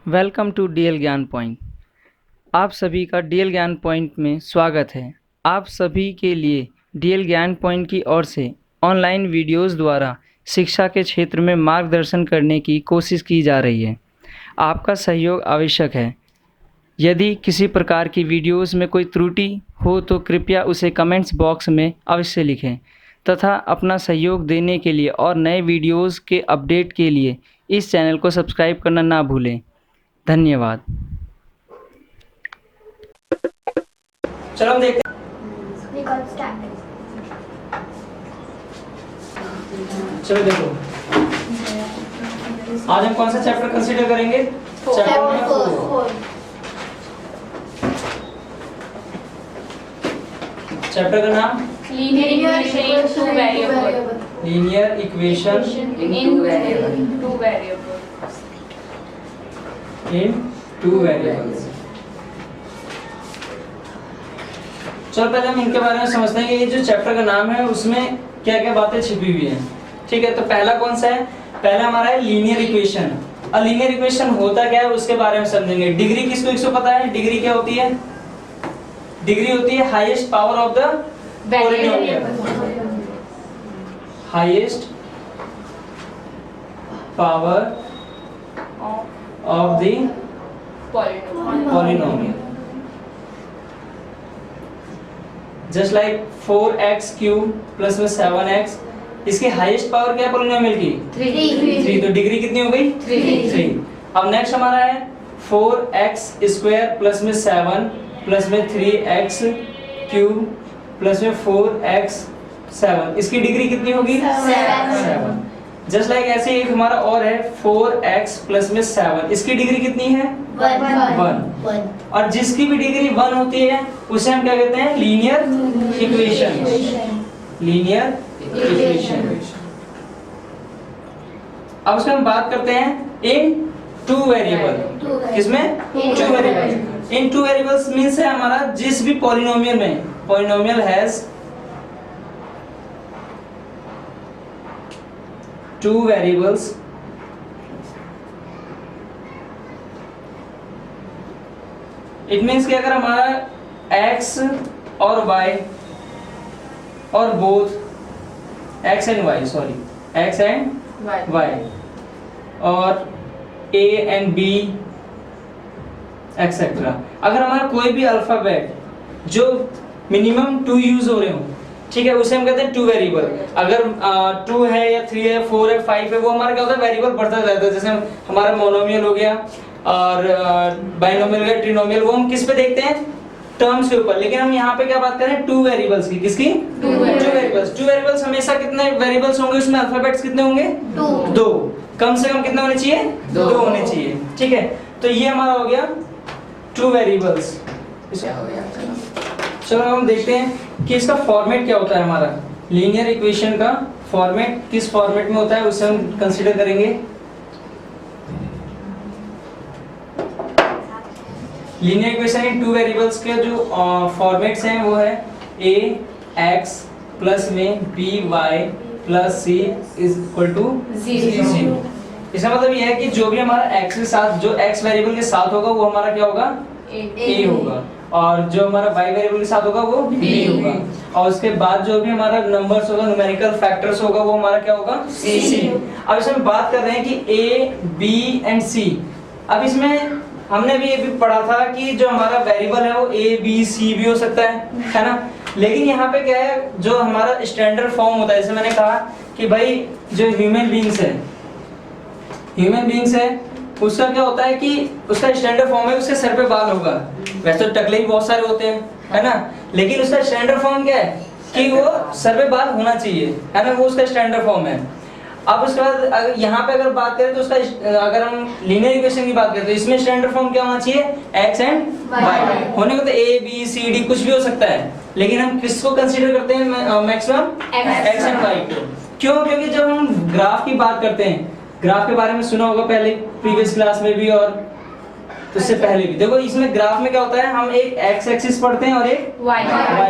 Welcome to DL ज्ञान point. आप सभी का डीएल ज्ञान पॉइंट में स्वागत है। आप सभी के लिए डीएल ज्ञान पॉइंट की ओर से ऑनलाइन वीडियोस द्वारा शिक्षा के क्षेत्र में मार्गदर्शन करने की कोशिश की जा रही है। आपका सहयोग आवश्यक है। यदि किसी प्रकार की वीडियोस में कोई त्रुटि हो तो कृपया उसे कमेंट्स बॉक्स में अवश्य लिखें तथा अपना सहयोग देने के लिए और नए वीडियोस के अपडेट के लिए इस चैनल को सब्सक्राइब करना ना भूलें। धन्यवाद। चलो हम देखते हैं। चलो देखो, आज हम कौन सा चैप्टर कंसीडर करेंगे? Chapter number 4। चैप्टर का नाम linear equation in two variable. Linear equation in two variable. In two variables. चलो पहले हम इनके बारे में समझते हैं कि ये जो चैप्टर का नाम है उसमें क्या क्या बातें छिपी हुई हैं। ठीक है, तो पहला कौन सा है? पहला हमारा है लीनियर इक्वेशन। और लीनियर इक्वेशन होता क्या है उसके बारे में समझेंगे। डिग्री किसको किसको पता है? डिग्री क्या होती है? डिग्री होती है highest power of the polynomial. Highest power of the polynomial. Just like 4x cube plus में 7x, इसकी हाईएस्ट पावर क्या है पॉलिनोमियल की? 3। तो डिग्री कितनी हो गई? 3। अब नेक्स्ट हमारा है 4x स्क्वायर प्लस में 7 प्लस में 3x क्यूब प्लस में 4x 7, इसकी डिग्री कितनी होगी? 7। जस्ट लाइक ऐसे एक हमारा और है 4x प्लस में 7, इसकी डिग्री कितनी है? 1। और जिसकी भी डिग्री 1 होती है उसे हम क्या कहते हैं? Linear equation. Linear equation. अब उसमें हम बात करते हैं इन टू वेरिएबल। किसमें? Two variable. In two variables means है हमारा जिस भी पॉलिनोमियल में polynomial has two variables it means कि अगर हमारा x और y और both x and y, sorry x and y और a एंड b एक्सेट्रा, अगर हमारा कोई भी अल्फाबेट जो मिनिमम 2 यूज हो रहे हो, ठीक है, उसे हम कहते हैं टू वेरिएबल। अगर 2 है या 3 है 4 है 5 है, वो हमारा क्या होता है? वेरिएबल बढ़ता जाता है। जैसे हमारा मोनोमियल हो गया और बाइनोमियल हो गया, ट्रिनोमियल, वो हम किस पे देखते हैं? टर्म्स के ऊपर। लेकिन हम यहाँ पे क्या बात कर रहे हैं? टू वेरिएबल्स की। किसकी? Two variables. टू वेरिएबल्स हमेशा कितने वेरिएबल्स होंगे? उसमें अल्फाबेट्स कितने होंगे? 2। कम से कम कितने होने चाहिए? 2 होने चाहिए। ठीक है, तो ये हमारा हो गया टू वेरिएबल्स। चलो हम देखते हैं कि इसका फॉर्मेट क्या होता है। हमारा लीनियर इक्वेशन का फॉर्मेट किस फॉर्मेट में होता है उसे हम कंसीडर करेंगे। Linear equation in two variables के जो फॉर्मेट्स हैं वो है ax प्लस में by plus c is equal to 0। इसका मतलब यह है कि जो भी हमारा x के साथ, जो x वेरिएबल के साथ होगा वो हमारा क्या होगा? a होगा, और जो हमारा y वेरिएबल के साथ होगा वो b होगा, और उसके बाद जो भी हमारा नंबर्स होगा, न्यूमेरिकल फैक्टर्स होगा, वो हमारा क्या होगा? c। अब इसमें बात कर रहे हैं कि a b एंड c। अब इसमें हमने भी ये भी पढ़ा था कि जो हमारा वेरिएबल है वो a b c भी हो सकता है ना। लेकिन यहाँ पे क्या है, जो हमारा स्टैंडर्ड फॉर्म होता है, जैसे मैंने कहा कि भाई जो ह्यूमन बीइंग्स है उसका क्या होता है कि उसका स्टैंडर्ड फॉर्म है उसके सर पे बाल होगा। वैसे तो टकले भी बहुत सारे होते हैं, है ना, लेकिन उसका स्टैंडर्ड फॉर्म क्या है कि वो सर पे बाल होना चाहिए, है ना, वो उसका स्टैंडर्ड फॉर्म है। अब उसके बाद यहाँ पे अगर बात करें तो उसका, अगर हम लीनियर इक्वेशन की बात करें तो इसमें स्टैंडर्ड फॉर्म क्या होना चाहिए? x एंड y होने को तो a b c d कुछ भी हो सकता है, लेकिन हम किसको कंसीडर करते हैं मैक्सिमम? x एंड y को। क्यों? क्योंकि जब हम ग्राफ की बात करते हैं, ग्राफ के बारे में सुना होगा पहले प्रीवियस क्लास में भी और तो इससे पहले भी। देखो इसमें ग्राफ में क्या होता है, हम एक एक्स एक्सिस पढ़ते हैं और एक वाई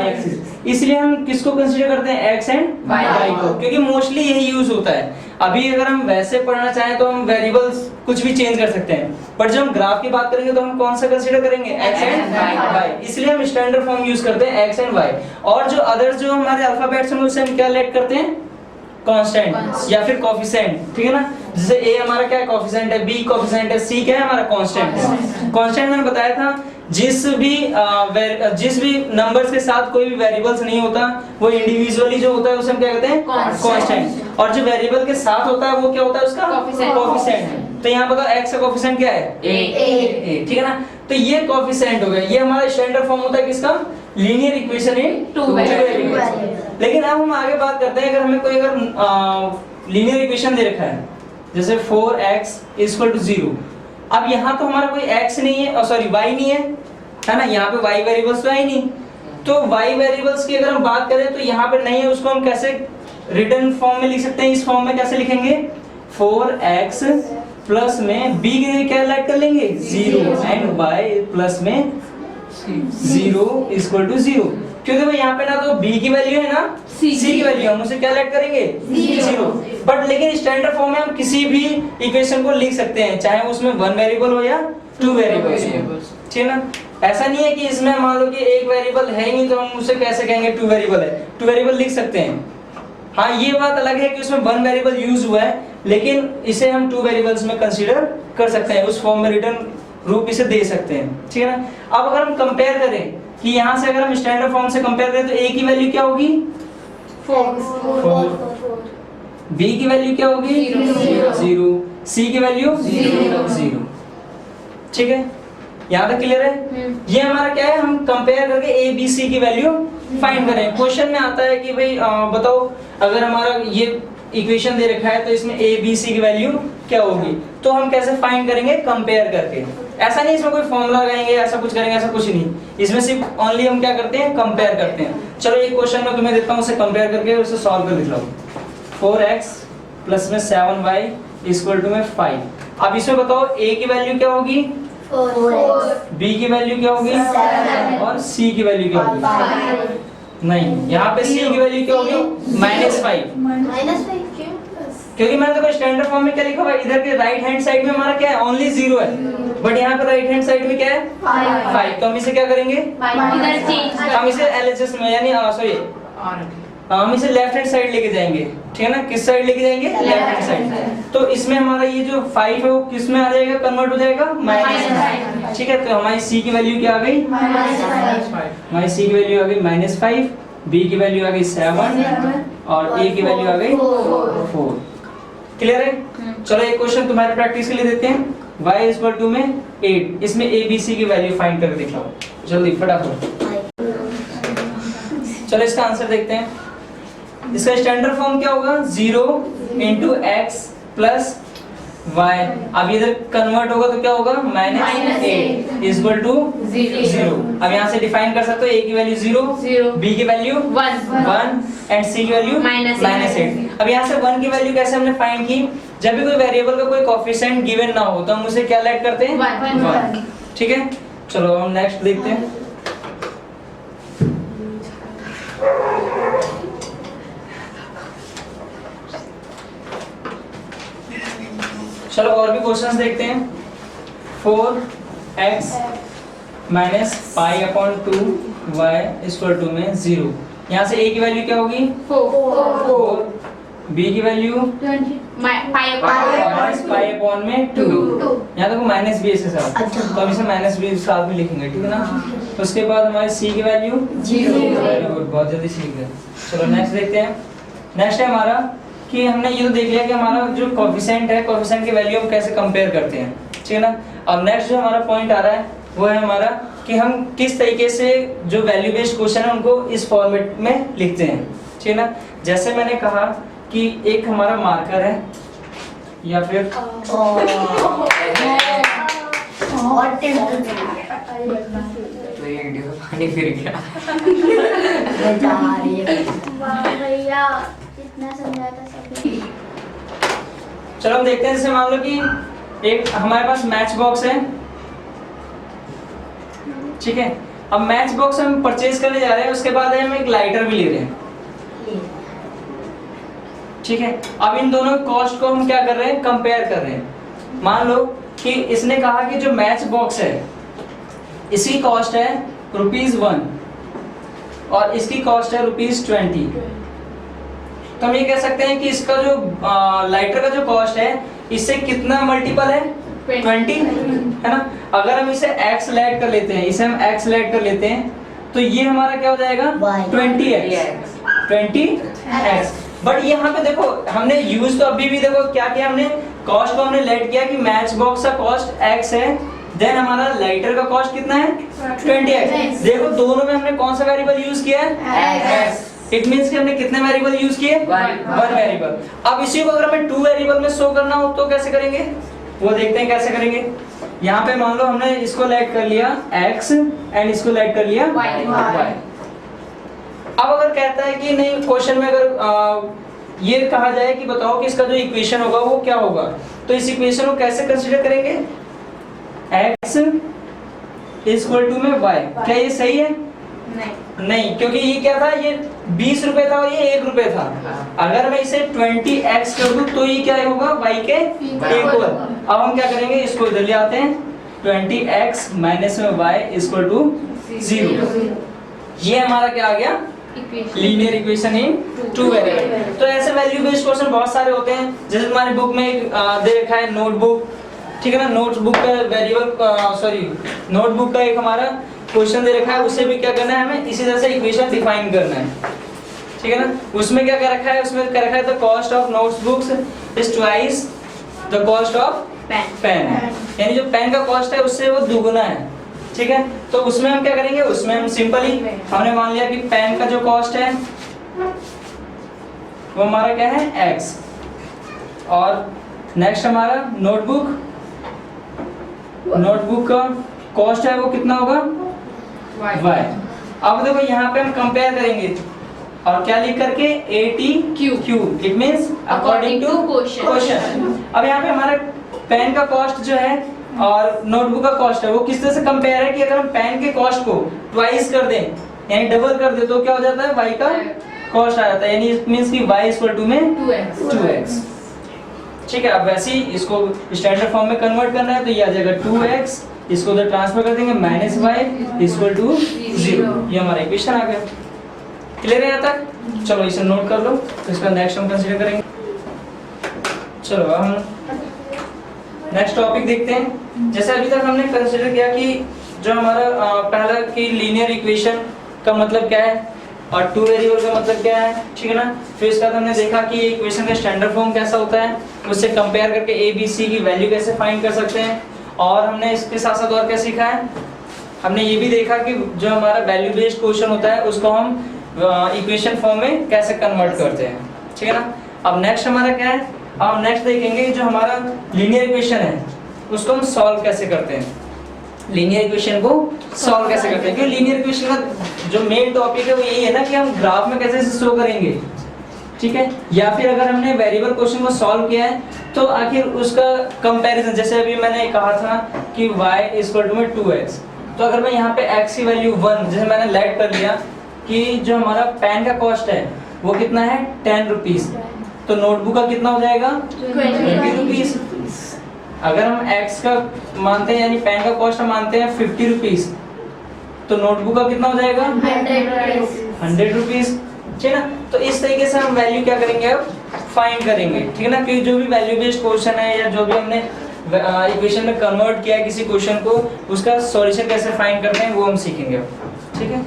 एक्सिस, इसलिए हम किसको कंसीडर करते हैं? एक्स एंड वाई को, क्योंकि मोस्टली यही यूज होता है। अभी अगर हम वैसे पढ़ना चाहें तो हम वेरिएबल्स कुछ भी चेंज कर सकते हैं, बट जब हम ग्राफ की बात करेंगे तो हम कौन सा कंसीडर करेंगे, एक्स एंड वाई, इसलिए हम स्टैंडर्ड फॉर्म यूज करते हैं एक्स एंड वाई। और जो अदर जो हमारे अल्फाबेट्स हैं उसे हम क्या लेट करते हैं, कांस्टेंट या फिर कोफिशिएंट, ठीक है ना। जैसे ए हमारा क्या है, कोफिशिएंट है, बी कोफिशिएंट है, सी क्या है हमारा, कांस्टेंट है। कांस्टेंट मैंने बताया था जिस भी नंबर्स के साथ कोई भी वेरिएबल्स नहीं होता वो इंडिविजुअली जो होता है उसे हम क्या कहते हैं, कांस्टेंट। और जो वेरिएबल के साथ होता है वो क्या होता है, उसका कोफिशिएंट। तो यहाँ बताओ x का कोफिशिएंट क्या है, a, ठीक है ना। तो ये कोफिशिएंट हो गया, ये हमारा स्टैंडर्ड फॉर्म होता है किसका, linear equation in two variables. लेकिन अब हम आगे बात करते हैं, अगर हमें कोई अगर लीनियर इक्वेशन दे रखा है जैसे 4x = 0, अब यहाँ तो हमारा कोई x नहीं है, सॉरी y नहीं है ना, यहाँ पे y वेरिएबल्स तो है ही नहीं। तो y वेरिएबल्स की अगर हम बात करें तो यहाँ पे नहीं है, उसको हम कैसे रिटर्न फॉर्म में लिख सकते हैं, इस फॉर्म में कैसे लिखेंगे, 4x प्लस में b के क्या ऐड कर लेंगे 0 एंड y प्लस में 0 = 0, क्योंकि देखो यहाँ पे ना तो b की वैल्यू है ना c की वैल्यू, हम उसे क्या ऐड करेंगे 0। बट लेकिन स्टैंडर्ड फॉर्म में हम किसी भी इक्वेशन को लिख सकते हैं, चाहे उसमें 1 वेरिएबल हो या 2 वेरिएबल्स, ठीक है ना। ऐसा नहीं है कि इसमें मान लो कि एक वेरिएबल है ही नहीं तो हम उसे कैसे कहेंगे 2 वेरिएबल है, 2 वेरिएबल लिख सकते हैं। हाँ ये बात अलग है कि उसमें 1 वेरिएबल यूज हुआ है, लेकिन इसे हम 2 वेरिएबल्स में कंसीडर कर सकते हैं, उस फॉर्म में रिटर्न रूप इसे दे सकते हैं, ठीक है ना। अब अगर हम कंपेयर करें कि यहाँ से अगर हम स्टैंडर्ड फॉर्म से कंपेयर करें तो a की वैल्यू क्या होगी 4, b की वैल्यू क्या होगी 0, c की वैल्यू 0, ठीक है। यहाँ तक क्लियर है। ये हमारा क्या है, हम कंपेयर करके a b c की वैल्यू फाइंड करें। क्वेश्चन में आता है कि भाई बताओ अगर हमारा ये इक्वेशन दे रखा है तो इसमें a b c की वैल्यू क्या होगी, तो हम कैसे फाइंड करेंगे, कंपेयर करके। ऐसा नहीं इसमें कोई फॉर्मूला लगाएंगे, ऐसा कुछ करेंगे, ऐसा कुछ नहीं, इसमें सिर्फ ओनली हम क्या करते हैं, कंपेयर करते हैं। चलो एक क्वेश्चन में तुम्हें देता हूं, उसे कंपेयर करके उसे सॉल्व कर दिखा लो। 4x प्लस में 7y = में 5। अब इसमें बताओ a की वैल्यू क्या होगी 4, b की वैल्यू क्या होगी 7 और c की वैल्यू क्या होगी, नहीं यहाँ पे c की वैल्यू क्या होगी -5, क्योंकि मैंने देखो स्टैंडर्ड फॉर्म में क्या लिखा हुआ है, इधर के राइट हैंड साइड में हमारा क्या है, ओनली 0 है, बट यहाँ पे राइट हैंड साइड में क्या है 5। तो हम इसे क्या करेंगे, हम इसे एलएचएस में यानी सॉरी हम इसे लेफ्ट हैंड साइड लेके जाएंगे, ठीक है ना। किस साइड लेके जाएंगे, लेफ्ट हैंड साइड। तो इसमें हमारा ये जो 5 है वो किस में आ जाएगा, कन्वर्ट हो जाएगा -5, ठीक है। तो हमारी c की वैल्यू क्या आ गई हमारी c की वैल्यू आ गई -5, b की वैल्यू आ गई 7 और a की वैल्यू आ गई 4। क्लियर है। चलो एक क्वेश्चन तुम्हारे प्रैक्टिस के लिए देते हैं, y = में 8, इसमें a b c की वैल्यू फाइंड करके दिखाओ जल्दी फटाफट। चलो इसका आंसर देखते हैं। इसका स्टैंडर्ड फॉर्म क्या होगा, 0 × x प्लस y। अब इधर कन्वर्ट होगा तो क्या होगा -8 = 0। अब यहाँ से डिफाइन कर सकते हो, a की वैल्यू 0, b की वैल्यू 1 एंड c की वैल्यू -8। अब यहाँ से 1 की वैल्यू कैसे हमने फाइंड की, जब भी कोई वेरिएबल का कोई कोएफिशिएंट गिवन ना हो तो हम उसे क्या लेट करते हैं 1, ठीक है। चलो हम नेक्स्ट देखते हैं। चलो और भी क्वेश्चंस देखते हैं। 4x -π/2 y = में 0। यहाँ से a की वैल्यू क्या होगी 4, b की वैल्यू -π/2। यहाँ देखो माइनस b इसके साथ, तो हम इसे -b साथ में लिखेंगे, ठीक है ना। उसके बाद हमारे c की वैल्यू 0। वेरी गुड, बहुत जल्दी सीख गए। चलो नेक्स्ट देखते हैं। नेक्स्ट है हमारा कि हमने ये तो देख लिया कि हमारा जो कोएफिशिएंट है, कोएफिशिएंट की वैल्यू हम कैसे कंपेयर करते हैं, ठीक है ना। अब नेक्स्ट जो हमारा पॉइंट आ रहा है वो है हमारा कि हम किस तरीके से जो वैल्यू बेस्ड क्वेश्चन है उनको इस फॉर्मेट में लिखते हैं, ठीक है ना। जैसे मैंने कहा कि एक हमारा मार्कर है या फिर पानी फिर गया भैया इतना समझाया था सभी। चलो हम देखते हैं। जैसे मान लो कि एक हमारे पास मैच बॉक्स है, ठीक है। अब मैच बॉक्स हम परचेज करने जा रहे हैं, उसके बाद हम एक लाइटर भी ले रहे हैं, ठीक है। अब इन दोनों कॉस्ट को हम क्या कर रहे हैं, कंपेयर कर रहे हैं। मान लो कि इसने कहा कि जो मैच बॉक्स है इसकी कॉस्ट है ₹1 और इसकी कॉस्ट है ₹20। तो हम ये कह सकते हैं कि इसका जो लाइटर का जो कॉस्ट है इससे कितना मल्टीपल है, 20, है ना। अगर हम इसे x ऐड कर लेते हैं, इसे हम x ऐड कर लेते हैं तो ये हमारा क्या हो जाएगा, 20x। बट यहाँ पे देखो हमने यूज तो अभी भी देखो क्या किया, हमने कॉस्ट को हमने लेट किया कि मैच बॉक्स का कॉस्ट x है, देन हमारा लाइटर का कॉस्ट कितना है 20x। देखो दोनों में हमने कौन सा वेरिएबल यूज किया है, x। इट मींस कि हमने कितने वेरिएबल यूज किए, 1 वेरिएबल। अब इसी को अगर हमें 2 वेरिएबल में शो करना हो तो कैसे करेंगे, वो देखते हैं कैसे करेंगे। यहाँ पे मान लो हमने इसको लेट कर लिया x एंड इसको लेट कर लिया y। अब अगर कहता है कि नहीं, क्वेश्चन में अगर ये कहा जाए कि बताओ कि इसका जो इक्वेशन होगा वो क्या होगा, तो इस इक्वेशन को कैसे कंसीडर करेंगे, x इक्वल टू में y। क्या ये सही है, नहीं, क्योंकि ये क्या था, ये 20 रुपए था और ये 1 रुपए था। अगर मैं इसे 20x कर दूं तो ये क्या होगा, y के इक्वल। अब हम क्या करेंगे, इसको इधर ले आते हैं, 20x माइनस में y इक्वल टू 0। ये हमारा क्या आ गया, लीनियर इक्वेशन इन 2 वेरिएबल। तो ऐसे वैल्यू बेस्ड क्वेश्चन बहुत सारे होते हैं। जैसे तुम्हारी बुक में एक दे रखा है नोटबुक, ठीक है ना, नोटबुक का वेरिएबल नोटबुक का एक हमारा क्वेश्चन दे रखा है, उसे भी क्या करना है, हमें इसी तरह से इक्वेशन डिफाइन करना है, ठीक है ना। उसमें क्या कर रखा है, उसमें कर रखा है the cost of notebooks is twice the cost of pen, यानी जो पेन का कॉस्ट है उससे वो दुगुना है, ठीक है। तो उसमें हम क्या करेंगे, उसमें हम सिंपली हमने मान लिया कि पेन का जो कॉस्ट है वो हमारा क्या है x, और नेक्स्ट हमारा नोटबुक का कॉस्ट है वो कितना होगा, y। अब देखो यहाँ पे हम कंपेयर करेंगे और क्या लिख करके ATQ, it means according to question. अब यहाँ पे हमारा पेन का कॉस्ट जो है और नोटबुक का कॉस्ट है वो किस तरह से कंपेयर है कि अगर हम पेन के कॉस्ट को ट्वाइस कर दें यानी डबल कर दें तो क्या हो जाता है, y का कॉस्ट आ जाता है, यानी इट मींस कि y इक्वल टू में 2x, ठीक है। अब वैसे ही इसको स्टैंडर्ड फॉर्म में कन्वर्ट करना है तो ये आ जाएगा 2x, इसको उधर ट्रांसफर कर देंगे माइनस y इक्वल टू 0। ये हमारा इक्वेशन आ गया। क्लियर है यहाँ तक, चलो इसे नोट कर लो, तो इसका नेक्स्ट हम कंसीडर करेंगे। चलो अब हम नेक्स्ट टॉपिक देखते हैं। जैसे अभी तक हमने कंसीडर किया कि जो हमारा पहला कि लीनियर इक्वेशन का मतलब क्या है और 2 वेरिएबल का मतलब क्या है, ठीक है ना। फिर इसके बाद हमने देखा कि इक्वेशन का स्टैंडर्ड फॉर्म कैसा होता है, उससे कंपेयर करके a b c की वैल्यू कैसे फाइंड कर सकते हैं, और हमने इसके साथ साथ और क्या सीखा है, हमने ये भी देखा कि जो हमारा वैल्यू बेस्ड क्वेश्चन होता है उसको हम इक्वेशन फॉर्म में कैसे कन्वर्ट करते हैं, ठीक है ना। अब नेक्स्ट हमारा क्या है, अब नेक्स्ट देखेंगे जो हमारा लीनियर इक्वेशन है उसको हम सॉल्व कैसे करते हैं, लीनियर इक्वेशन को सॉल्व कैसे करते हैं। क्योंकि लीनियर इक्वेशन का जो मेन टॉपिक है वो यही है ना कि हम ग्राफ में कैसे शो करेंगे, ठीक है। या फिर अगर हमने वेरिएबल क्वेश्चन को सॉल्व किया है तो आखिर उसका कंपैरिजन, जैसे अभी मैंने कहा था कि y इक्वल टू में 2x, तो अगर मैं यहाँ पे x की वैल्यू 1 जैसे मैंने लेट कर लिया कि जो हमारा पेन का कॉस्ट है वो कितना है 10 रुपीज, तो नोटबुक का कितना हो जाएगा 20 रुपीज। अगर हम x का मानते हैं यानी पेन का कॉस्ट हम मानते हैं 50 रुपीज, तो नोटबुक का कितना हो जाएगा 100 रुपीज, ठीक है ना। तो इस तरीके से हम वैल्यू क्या करेंगे, अब फाइंड करेंगे, ठीक है ना। क्योंकि जो भी वैल्यू बेस्ड क्वेश्चन है या जो भी हमने इक्वेशन में कन्वर्ट किया है किसी क्वेश्चन को, उसका सॉल्यूशन कैसे फाइंड करते हैं वो हम सीखेंगे अब, ठीक है।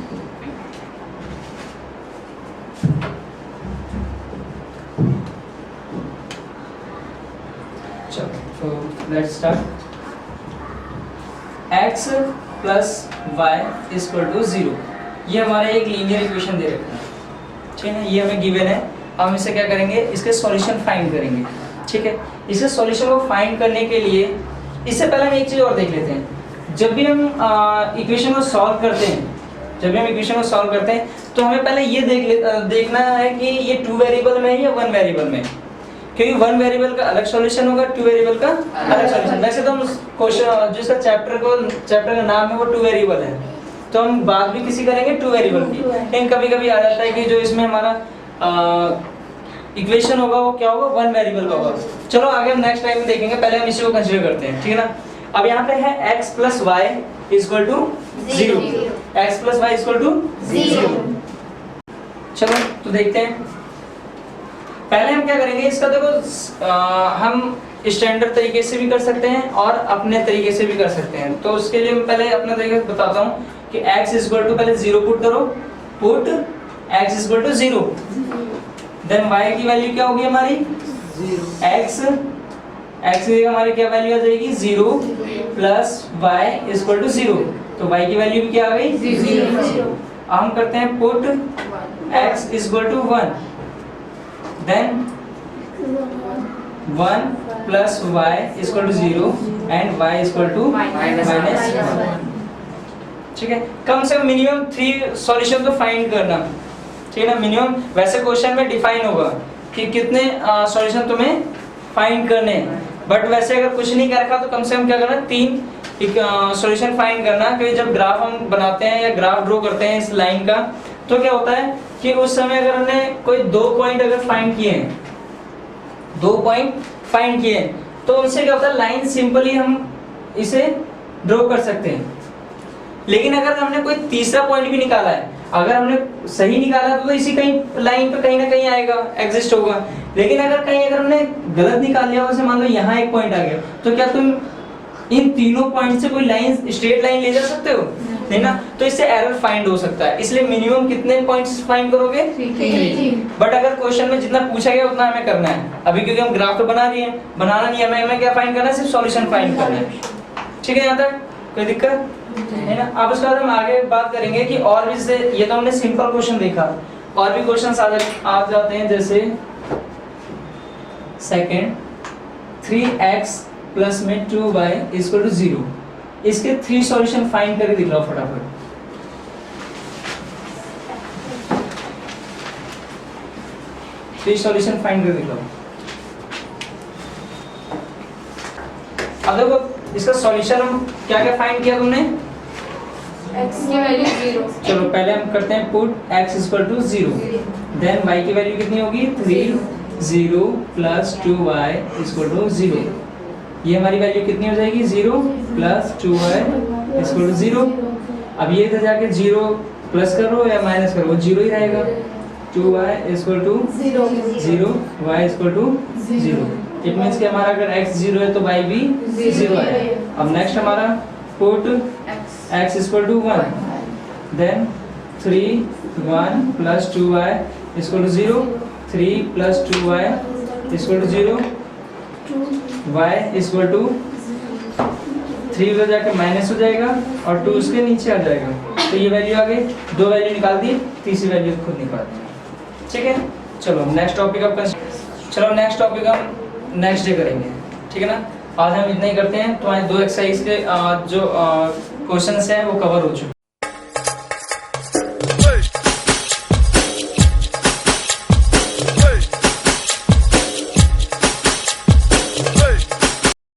चलो तो let's start. x plus y equal to 0, ये हमारा एक लीनियर इक्वेशन दे रखा है, ठीक है। ये हमें गिवन है, हम इसे क्या करेंगे, इसके सॉल्यूशन फाइंड करेंगे, ठीक है। इसके सॉल्यूशन को फाइंड करने के लिए इससे पहले हम एक चीज़ और देख लेते हैं। जब भी हम इक्वेशन को सॉल्व करते हैं, तो हमें पहले ये देखना है कि ये 2 वेरिएबल में है या 1 वेरिएबल में, क्योंकि 1 वेरिएबल का अलग सॉल्यूशन होगा, 2 वेरिएबल का अलग सॉल्यूशन। वैसे तो हम क्वेश्चन जिसका चैप्टर का नाम है वो 2 वेरिएबल है, तो हम बात भी किसी करेंगे 2 वेरिएबल की। लेकिन कभी कभी आ जाता है कि जो इसमें हमारा इक्वेशन होगा वो क्या होगा, वन वेरिएबल का होगा। चलो आगे हम नेक्स्ट टाइम में देखेंगे, पहले हम इसी को कंसीडर करते हैं, ठीक है ना। अब यहाँ पे है x plus Y equal to 0, x plus Y equal to 0। चलो तो देखते हैं, पहले हम क्या करेंगे इसका, देखो हम स्टैंडर्ड तरीके से भी कर सकते हैं और अपने तरीके से भी कर सकते हैं। तो उसके लिए मैं पहले अपना तरीका बताता हूँ कि x इक्वल टू पहले 0 पुट करो, put x equal to 0, then y की वैल्यू क्या होगी हमारी, x की जगह हमारी क्या वैल्यू आ जाएगी 0 प्लस y इक्वल टू 0, तो y की वैल्यू भी क्या आ गई 0। हम करते हैं put x equal to 1, then 1 plus y equal to 0 and y equal to -1। ठीक है, कम से कम मिनिमम 3 सॉल्यूशन तो फाइंड करना, ठीक है ना। मिनिमम वैसे क्वेश्चन में डिफाइन होगा कि कितने सॉल्यूशन तुम्हें फाइंड करने हैं, बट वैसे अगर कुछ नहीं कर रखा तो कम से कम क्या करना, 3 सॉल्यूशन फाइंड करना। क्योंकि जब ग्राफ हम बनाते हैं या ग्राफ ड्रॉ करते हैं इस लाइन का, तो क्या होता है कि उस समय अगर हमने कोई 2 पॉइंट अगर फाइंड किए हैं, 2 पॉइंट फाइंड किए हैं, तो उनसे क्या होता है, लाइन सिंपली हम इसे ड्रॉ कर सकते हैं। लेकिन अगर हमने कोई तीसरा पॉइंट भी निकाला है, अगर हमने सही निकाला तो इसी कहीं लाइन पे कहीं ना कहीं आएगा, एग्जिस्ट होगा। लेकिन अगर कहीं अगर हमने गलत निकाल लिया, जैसे मान लो यहाँ एक पॉइंट आ गया, तो क्या तुम इन तीनों पॉइंट से कोई लाइन, स्ट्रेट लाइन ले जा सकते हो, नहीं ना। तो इससे एरर फाइंड हो सकता है, इसलिए मिनिमम कितने पॉइंट्स फाइंड करोगे, 3। बट अगर क्वेश्चन में जितना पूछा गया उतना हमें करना है। अभी क्योंकि हम ग्राफ तो बना रही है, बनाना नहीं है, हमें क्या फाइंड करना है, सिर्फ सॉल्यूशन फाइंड करना है। ठीक है, यहाँ तक कोई दिक्कत है ना। अब उसके बाद हम आगे बात करेंगे कि और भी से, ये तो हमने सिंपल क्वेश्चन देखा, और भी क्वेश्चंस आ जाते हैं, जैसे सेकंड 3x प्लस में 2y इक्वल टू 0। इसके 3 सॉल्यूशन फाइंड करके दिखाओ फटाफट। थ्री सॉल्यूशन फाइंड करके दिखाओ। अब देखो इसका सॉल्यूशन हम क्या क्या फाइंड किया तुमने, x की वैल्यू 0। चलो पहले हम करते हैं put x equal to 0, then y की वैल्यू कितनी होगी 3, 0 प्लस 2y इक्वल टू 0। ये हमारी वैल्यू कितनी हो जाएगी 0 प्लस 2y इक्वल टू 0। अब ये इधर जाके 0 प्लस करो या माइनस करो, 0 ही रहेगा। 2y equal to 0, y equal to 0। It means कि हमारा अगर x 0 है तो y भी 0 है। अब नेक्स्ट हमारा put x equal to 1, then 3, 1 plus 2y equal to 0, 3 plus 2y equal to 0, y equal to 3 उधर जाके माइनस हो जाएगा और 2 उसके नीचे आ जाएगा। तो ये वैल्यू आ गई, 2 वैल्यू निकाल दी, तीसरी वैल्यू खुद निकाल दी। ठीक है, चलो नेक्स्ट टॉपिक हम नेक्स्ट डे करेंगे, ठीक है ना। आज हम इतना ही करते हैं, तुम्हारे 2 एक्सरसाइज के जो क्वेश्चंस हैं वो कवर हो चुके हैं।